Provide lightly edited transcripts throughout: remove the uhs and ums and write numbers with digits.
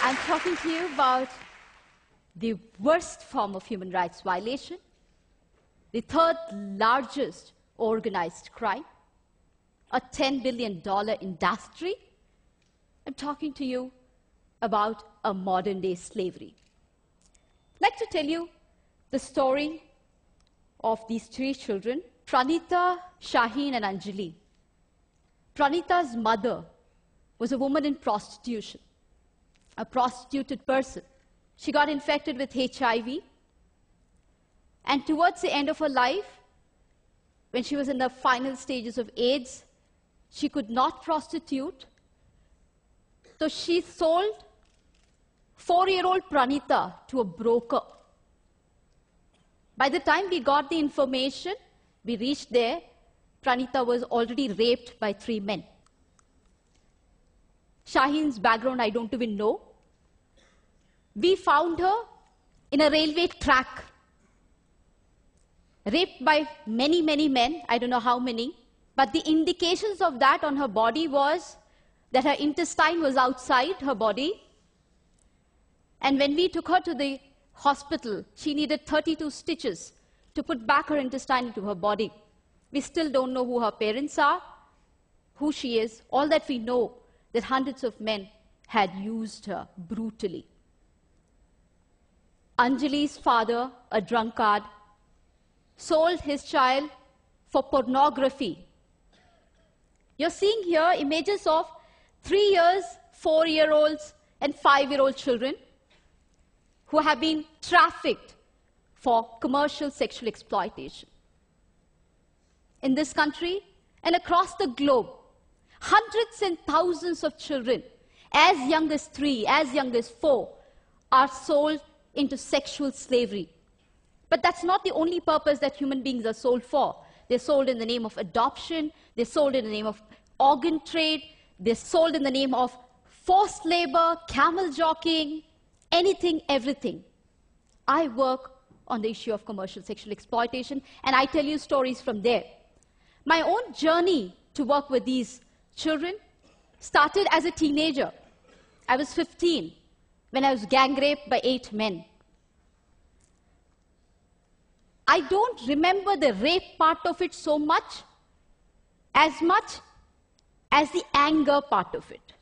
I'm talking to you about the worst form of human rights violation, the third largest organized crime, a $10 billion industry. I'm talking to you about a modern-day slavery. I'd like to tell you the story of these three children, Pranita, Shaheen, and Anjali. Pranita's mother was a woman in prostitution, a prostituted person. She got infected with HIV, and towards the end of her life, when she was in the final stages of AIDS, she could not prostitute, so she sold 4-year-old Pranita to a broker. By the time we got the information, we reached there, Pranita was already raped by 3 men. Shaheen's background I don't even know. We found her in a railway track, raped by many, many men, I don't know how many, but the indications of that on her body was that her intestine was outside her body. And when we took her to the hospital, she needed 32 stitches to put back her intestine into her body. We still don't know who her parents are, who she is. All that we know that hundreds of men had used her brutally. Anjali's father, a drunkard, sold his child for pornography. You're seeing here images of 3 years, 4-year-olds, and 5-year-old children who have been trafficked for commercial sexual exploitation. In this country and across the globe, hundreds and thousands of children, as young as 3, as young as 4, are sold into sexual slavery. But that's not the only purpose that human beings are sold for. They're sold in the name of adoption, they're sold in the name of organ trade, they're sold in the name of forced labor, camel jockeying, anything, everything. I work on the issue of commercial sexual exploitation, and I tell you stories from there. My own journey to work with these children started as a teenager. I was 15 when I was gang raped by 8 men. I don't remember the rape part of it so much as the anger part of it.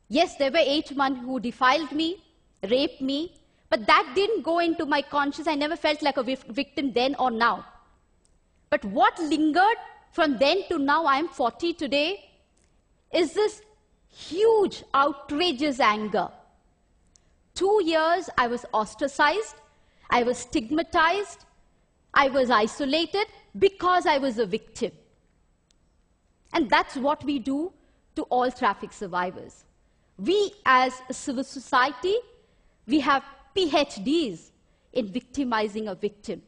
Yes, there were 8 men who defiled me, raped me, but that didn't go into my conscience. I never felt like a victim then or now. But what lingered from then to now, I am 40 today, is this huge, outrageous anger. 2 years I was ostracized, I was stigmatized, I was isolated because I was a victim. And that's what we do to all traffic survivors. We as a civil society, we have PhDs in victimizing a victim.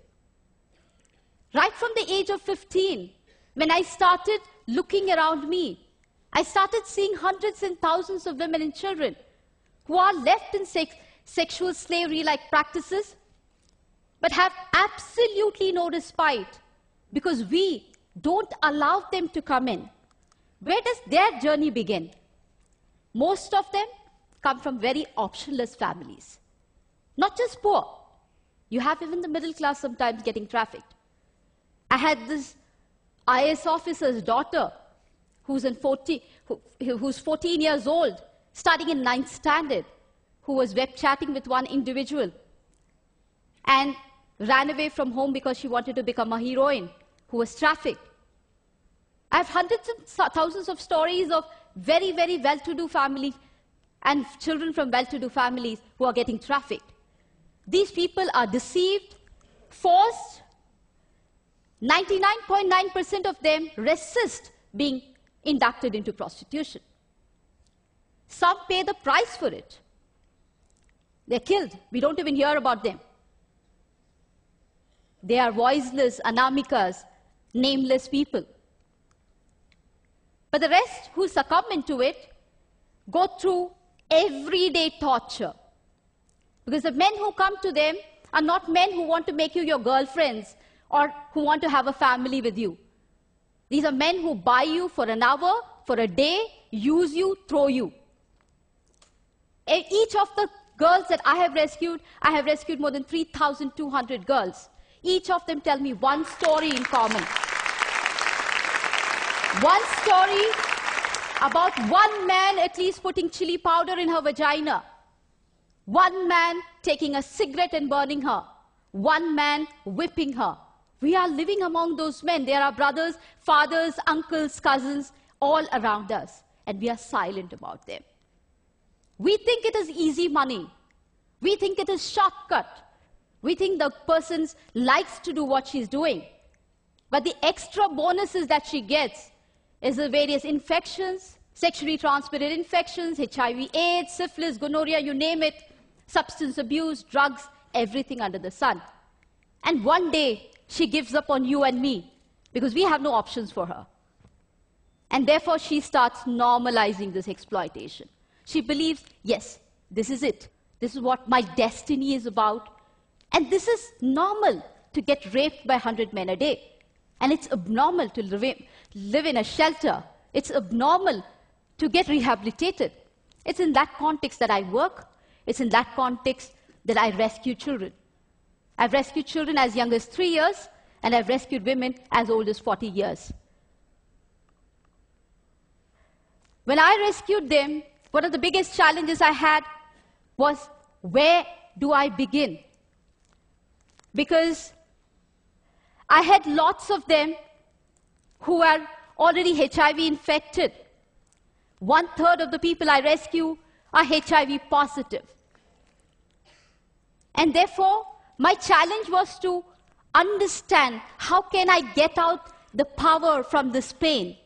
Right from the age of 15, when I started looking around me, I started seeing hundreds and thousands of women and children who are left in sexual slavery-like practices, but have absolutely no respite because we don't allow them to come in. Where does their journey begin? Most of them come from very optionless families. Not just poor. You have even the middle class sometimes getting trafficked. I had this IAS officer's daughter who's 14 years old, studying in 9th standard, who was web chatting with one individual and ran away from home because she wanted to become a heroine, who was trafficked. I have hundreds and thousands of stories of very, very well-to-do families and children from well-to-do families who are getting trafficked. These people are deceived, forced. 99.9% of them resist being inducted into prostitution. Some pay the price for it. They're killed. We don't even hear about them. They are voiceless, anamikas, nameless people. But the rest who succumb into it go through everyday torture. Because the men who come to them are not men who want to make you your girlfriends or who want to have a family with you. These are men who buy you for an hour, for a day, use you, throw you. Each of the girls that I have rescued more than 3,200 girls. Each of them tell me one story in common. One story about one man at least putting chili powder in her vagina. One man taking a cigarette and burning her. One man whipping her. We are living among those men. There are brothers, fathers, uncles, cousins, all around us. And we are silent about them. We think it is easy money. We think it is shortcut. We think the person likes to do what she's doing. But the extra bonuses that she gets is the various infections, sexually transmitted infections, HIV, AIDS, syphilis, gonorrhea, you name it, substance abuse, drugs, everything under the sun. And one day, she gives up on you and me because we have no options for her. And therefore, she starts normalizing this exploitation. She believes, yes, this is it. This is what my destiny is about. And this is normal to get raped by 100 men a day. And it's abnormal to live in a shelter. It's abnormal to get rehabilitated. It's in that context that I work. It's in that context that I rescue children. I've rescued children as young as 3 years, and I've rescued women as old as 40 years. When I rescued them, one of the biggest challenges I had was, where do I begin? Because I had lots of them who are already HIV infected. 1/3 of the people I rescue are HIV positive. And therefore, my challenge was to understand how can I get out the power from this pain.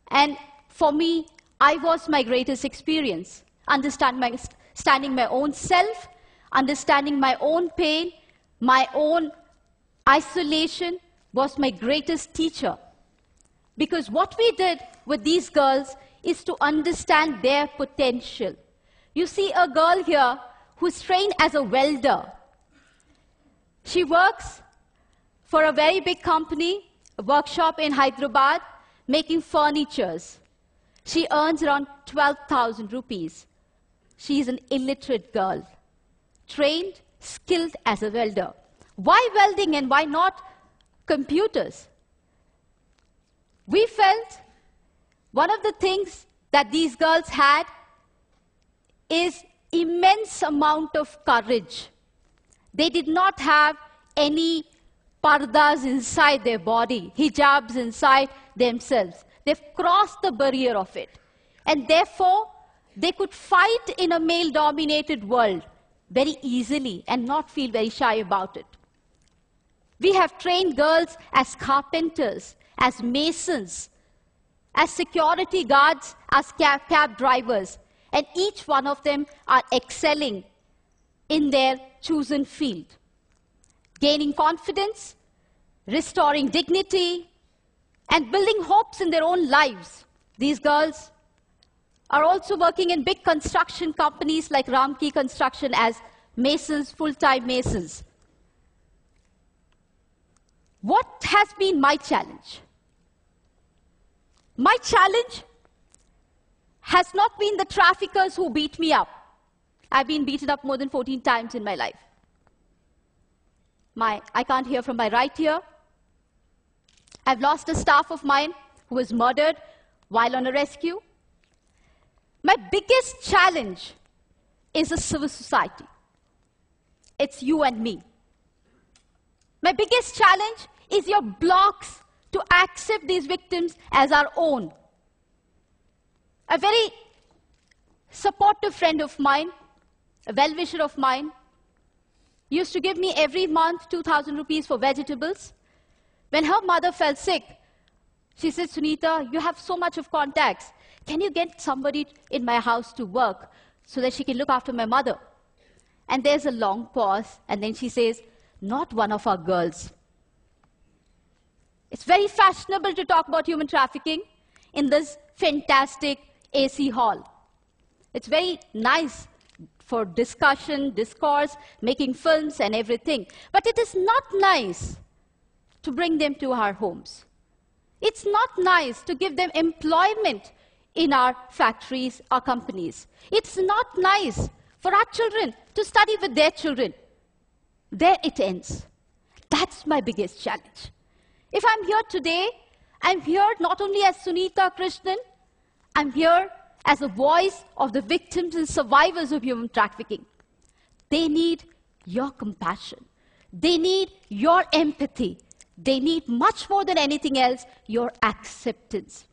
And for me, I was my greatest experience. Understanding my own self, understanding my own pain, my own isolation was my greatest teacher. Because what we did with these girls is to understand their potential. You see a girl here who's trained as a welder. She works for a very big company, a workshop in Hyderabad, making furnitures. She earns around 12,000 rupees. She's an illiterate girl, trained, skilled as a welder. Why welding and why not computers? We felt one of the things that these girls had is immense amount of courage. They did not have any pardas inside their body, hijabs inside themselves. They've crossed the barrier of it. And therefore, they could fight in a male-dominated world very easily and not feel very shy about it. We have trained girls as carpenters, as masons, as security guards, as cab drivers. And each one of them are excelling in their chosen field, gaining confidence, restoring dignity, and building hopes in their own lives. These girls are also working in big construction companies like Ramki Construction as masons, full-time masons. What has been my challenge? My challenge has not been the traffickers who beat me up. I've been beaten up more than 14 times in my life. I can't hear from my right ear. I've lost a staff of mine who was murdered while on a rescue. My biggest challenge is a civil society. It's you and me. My biggest challenge is your blocks to accept these victims as our own. A very supportive friend of mine, a well-wisher of mine, used to give me every month 2,000 rupees for vegetables. When her mother fell sick, she said, Sunita, you have so much of contacts. Can you get somebody in my house to work so that she can look after my mother? And there's a long pause, and then she says, not one of our girls. It's very fashionable to talk about human trafficking in this fantastic AC hall. It's very nice for discussion, discourse, making films and everything. But it is not nice to bring them to our homes. It's not nice to give them employment in our factories, our companies. It's not nice for our children to study with their children. There it ends. That's my biggest challenge. If I'm here today, I'm here not only as Sunita Krishnan, I'm here as a voice of the victims and survivors of human trafficking. They need your compassion. They need your empathy. They need much more than anything else, your acceptance.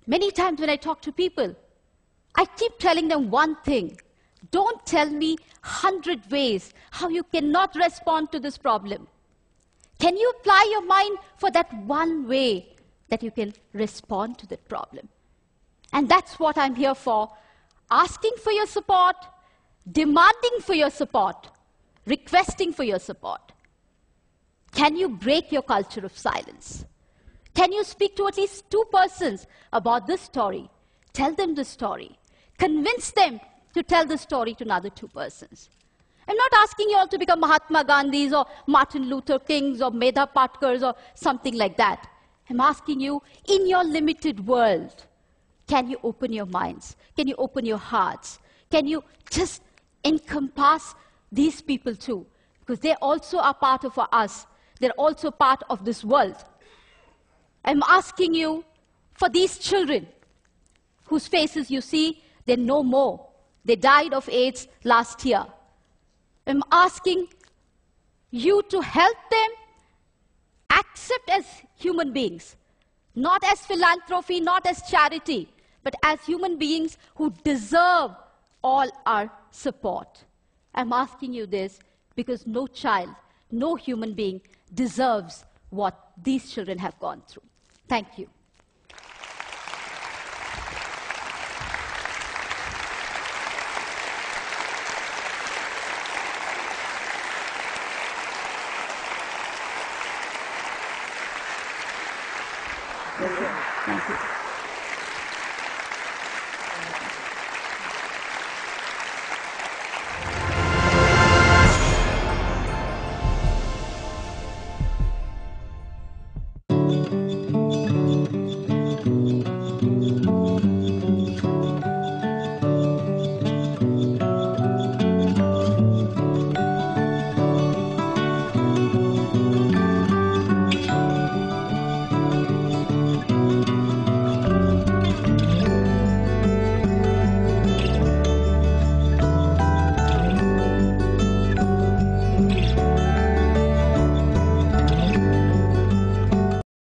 Many times when I talk to people, I keep telling them one thing. Don't tell me 100 ways how you cannot respond to this problem. Can you apply your mind for that one way that you can respond to that problem? And that's what I'm here for. Asking for your support, demanding for your support, requesting for your support. Can you break your culture of silence? Can you speak to at least 2 persons about this story? Tell them the story. Convince them to tell the story to another 2 persons. I'm not asking you all to become Mahatma Gandhis or Martin Luther Kings or Medha Patkars or something like that. I'm asking you, in your limited world, can you open your minds? Can you open your hearts? Can you just encompass these people too? Because they also are part of us. They're also part of this world. I'm asking you for these children whose faces you see, they're no more. They died of AIDS last year. I'm asking you to help them accept as human beings, not as philanthropy, not as charity, but as human beings who deserve all our support. I'm asking you this because no child, no human being deserves what these children have gone through. Thank you. Thank you.